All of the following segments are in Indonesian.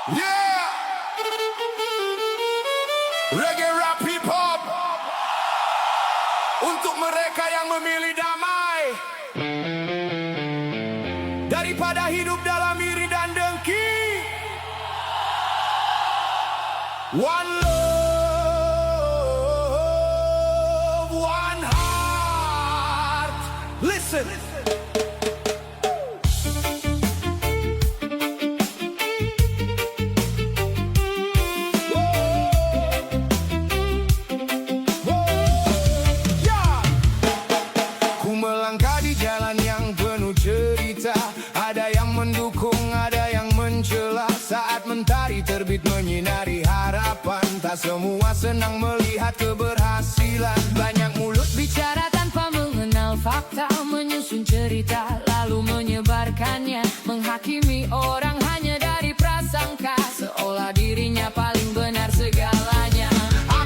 Yeah! Reggae rap hip hop untuk mereka yang memilih damai daripada hidup dalam iri dan dengki. One love, one heart. Listen. Melangkah di jalan yang penuh cerita, ada yang mendukung, ada yang mencela. Saat mentari terbit menyinari harapan, tak semua senang melihat keberhasilan. Banyak mulut bicara tanpa mengenal fakta, menyusun cerita lalu menyebarkannya, menghakimi orang hanya dari prasangka, seolah dirinya paling benar segalanya.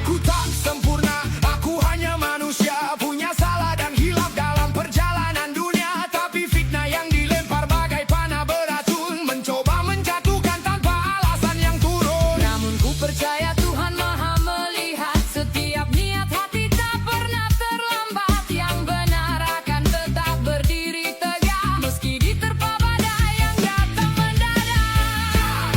Aku tak sempurna, aku hanya manusia, punya salah dan hilaf dalam perjalanan dunia. Tapi fitnah yang dilempar bagai panah beracun, mencoba menjatuhkan tanpa alasan yang turun. Namun ku percaya Tuhan Maha melihat setiap niat hati, tak pernah terlambat. Yang benar akan tetap berdiri tegak, meski diterpa badai yang datang mendadak.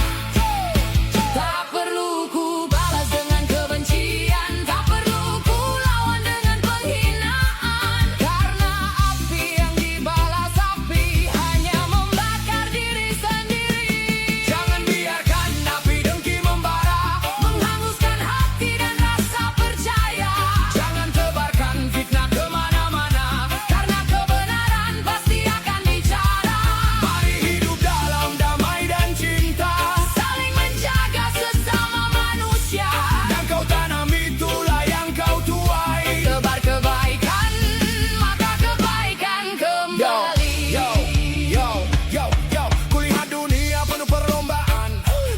Tak perlu ku balas dengan kebencian, tak perlu ku lawan dengan penghinaan, karena api yang dibalas api hanya membakar diri sendiri. Jangan biarkan api dengki membara, menghanguskan hati dan rasa percaya. Jangan tebarkan fitnah kemana-mana, karena kebenaran pasti akan bicara. Mari hidup dalam damai dan cinta, saling menjaga sesama manusia. Yang kau tanam itulah yang kau tuai. Tebar kebaikan, maka kebaikan kembali. Yo, kulihat dunia penuh perlombaan,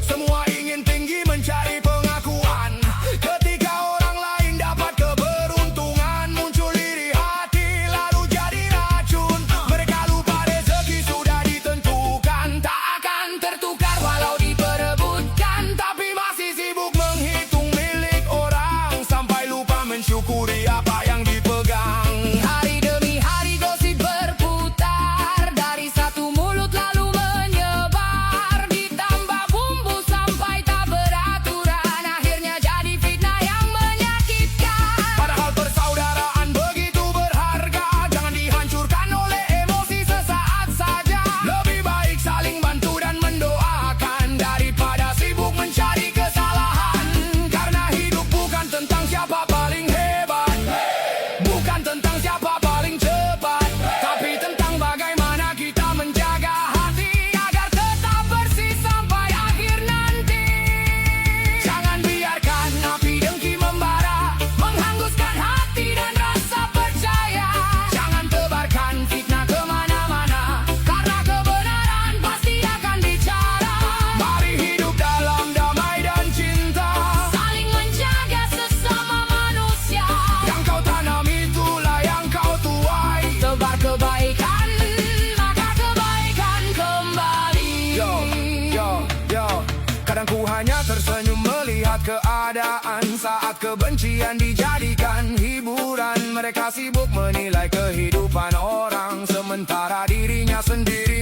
semua ingin tinggi mencari pengakuan. Ketika orang lain dapat keberuntungan, muncul iri hati lalu jadi racun. Mereka lupa rezeki sudah ditentukan, tak akan tertukar walau diperebutkan. Tapi masih sibuk menghitung milik orang, sampai lupa mensyukuri apa yang dipegang. Hari demi hari gosip berputar, dari satu mulut lalu menyebar, ditambah bumbu sampai tak beraturan, akhirnya jadi fitnah yang menyakitkan. Padahal persaudaraan begitu berharga, jangan dihancurkan oleh emosi sesaat saja. Lebih baik saling bantu dan mendoakan, daripada sibuk mencari kesalahan. Karena hidup bukan tentang siapa paling hebat, bukan tentang siapa paling cepat, tapi tentang bagaimana kita menjaga hati agar tetap bersih sampai akhir nanti. Jangan biarkan api dengki membara, menghanguskan hati dan rasa percaya. Jangan tebarkan fitnah kemana-mana, karena kebenaran pasti akan bicara. Mari hidup dalam damai dan cinta, saling menjaga sesama manusia. Yang kau tanam itulah yang kau tuai. Tebar kebaikan, maka kebaikan kembali. Yo, kadang ku hanya tersenyum melihat keadaan, saat kebencian dijadikan hiburan. Mereka sibuk menilai kehidupan orang, sementara dirinya sendiri